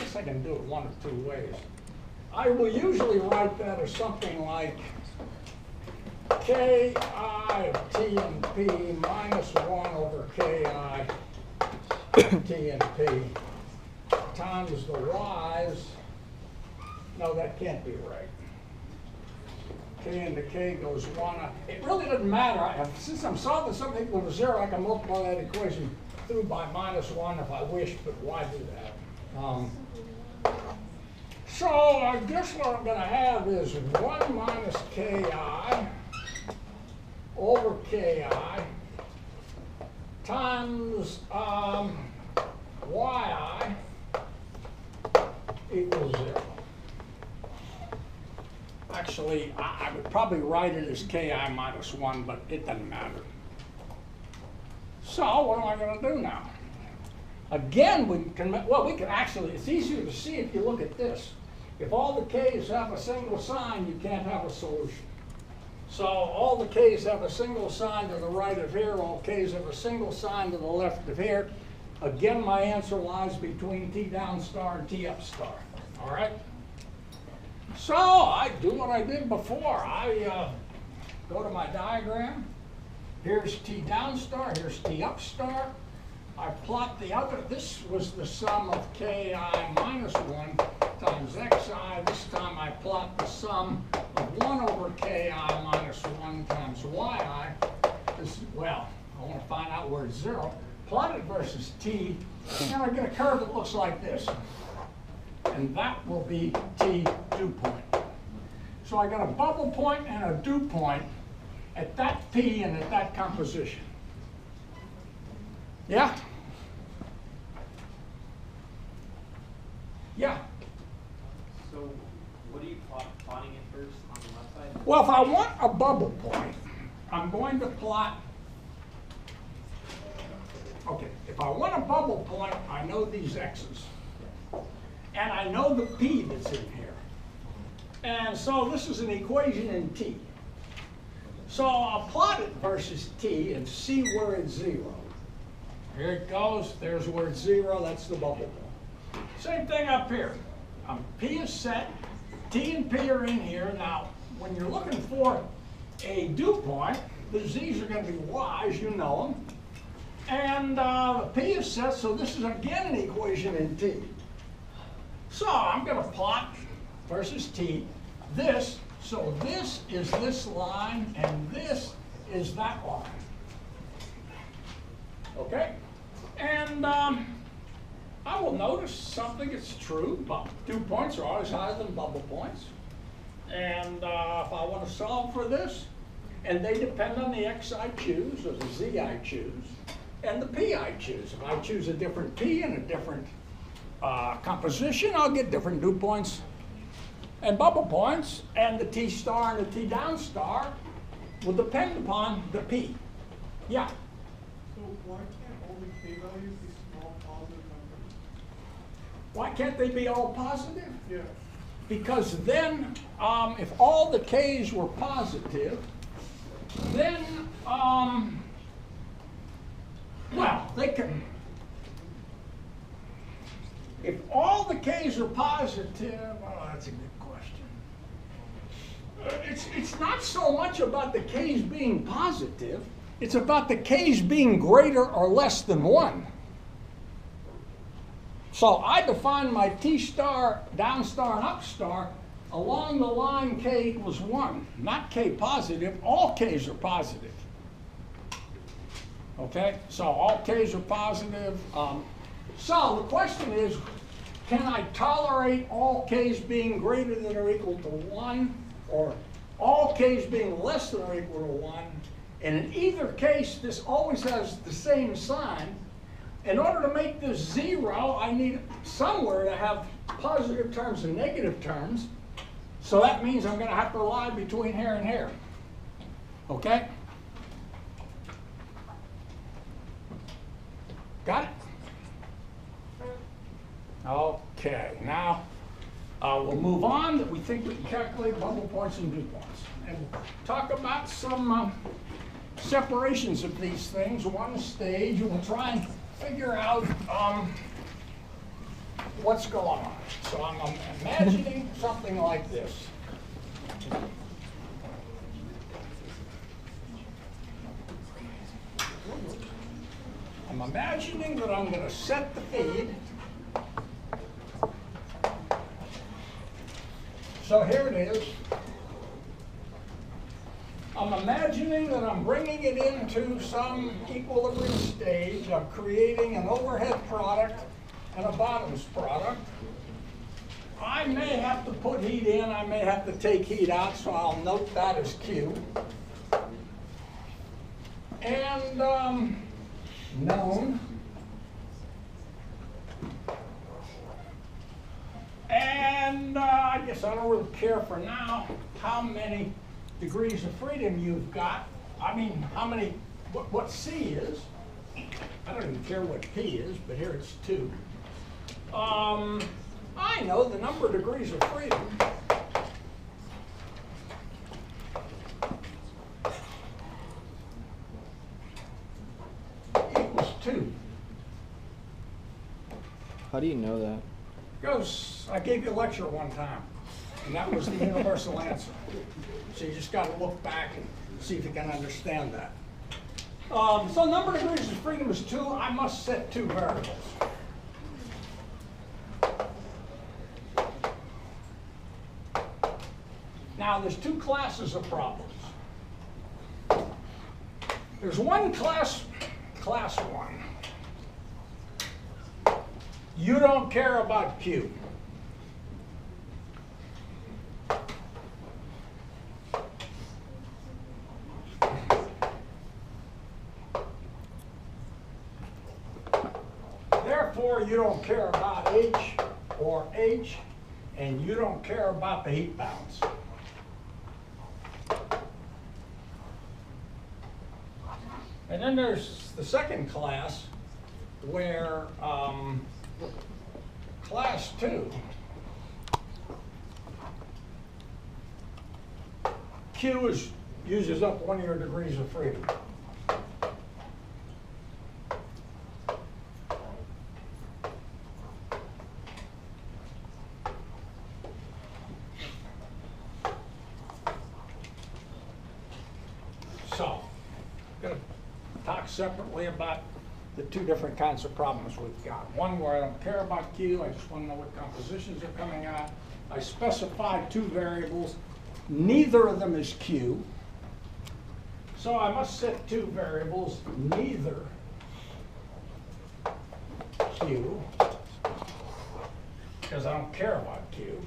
guess I can do it one of two ways. I will usually write that as something like Ki of T and P minus 1 over Ki T and P times the y's. No, that can't be right. K into K goes 1. It really doesn't matter. Since I'm solving something equal to 0, I can multiply that equation through by minus 1 if I wish, but why do that? So I guess what I'm going to have is 1 minus Ki over Ki times yi equals 0. Actually, I would probably write it as Ki minus 1, but it doesn't matter. So what am I going to do now? Again, we can actually, it's easier to see if you look at this. If all the k's have a single sign, you can't have a solution. So all the k's have a single sign to the right of here, all k's have a single sign to the left of here. Again, my answer lies between T down star and T up star. All right? So I do what I did before. I go to my diagram. Here's T down star, here's T up star. I plot the other. This was the sum of Ki minus 1 times xi. This time I plot the sum of 1 over Ki minus 1 times yi. This, well, I want to find out where it's 0. Plot it versus T, and I get a curve that looks like this. And that will be T dew point. So I got a bubble point and a dew point at that P and at that composition. Yeah? Yeah. So what are you plotting it first on the left side? Well, if I want a bubble point, I'm going to plot. Okay, if I want a bubble point, I know these x's. And I know the P that's in here. And so this is an equation in T. So I'll plot it versus T and see where it's 0. Here it goes. There's where it's 0. That's the bubble point. Same thing up here. P is set. T and P are in here. Now, when you're looking for a dew point, the z's are going to be y's. You know them. And the P is set, so this is again an equation in T. So I'm going to plot versus T this. So this is this line, and this is that line. Okay? And I will notice something that's true. Dew points are always higher than bubble points. And if I want to solve for this, and they depend on the x I choose, or the z I choose, and the p I choose. If I choose a different p and a different composition, I'll get different dew points and bubble points, and the T star and the T down star will depend upon the P. Yeah? So why can't all the K values be small positive numbers? Why can't they be all positive? Yeah. Because then, if all the K's were positive, then, well, they can. If all the K's are positive, oh, that's a good question. It's not so much about the K's being positive, it's about the K's being greater or less than 1. So I define my T star, down star, and up star along the line K equals 1, not K positive. All K's are positive. Okay, so all K's are positive. So the question is, can I tolerate all K's being greater than or equal to 1, or all K's being less than or equal to 1? And in either case, this always has the same sign. In order to make this 0, I need somewhere to have positive terms and negative terms. So that means I'm going to have to lie between here and here. Okay? Got it? Okay, now we'll move on. We think we can calculate bubble points and dew points. And talk about some separations of these things, one stage, and we'll try and figure out what's going on. So I'm imagining something like this. I'm imagining that I'm going to set the feed. So here it is. I'm imagining that I'm bringing it into some equilibrium stage. I'm creating an overhead product and a bottoms product. I may have to put heat in, I may have to take heat out, so I'll note that as Q. And known. And I guess I don't really care for now how many degrees of freedom you've got. I mean, how many, what C is. I don't even care what P is, but here it's 2. I know the number of degrees of freedom. Equals 2. How do you know that? Because I gave you a lecture one time, and that was the universal answer. So you just got to look back and see if you can understand that. So number of degrees of freedom is 2. I must set 2 variables. Now there's 2 classes of problems. There's one class 1. You don't care about Q. Therefore, you don't care about H or H, and you don't care about the heat balance. And then there's the second class, where class 2, Q uses up 1 of your degrees of freedom. So, I'm going to talk separately about the 2 different kinds of problems we've got. One where I don't care about Q, I just want to know what compositions are coming out. I specify 2 variables. Neither of them is Q. So I must set 2 variables, neither Q, because I don't care about Q.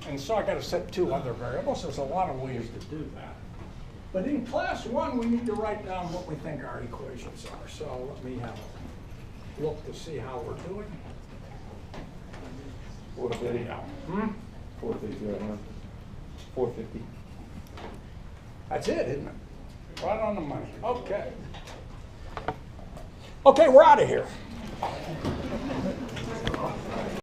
And so I got to set 2 other variables. There's a lot of ways to do that. But in class 1, we need to write down what we think our equations are. So let me have a look to see how we're doing. 450. Yeah. 450 right now. 450. That's it, isn't it? Right on the money. Okay. Okay, we're out of here.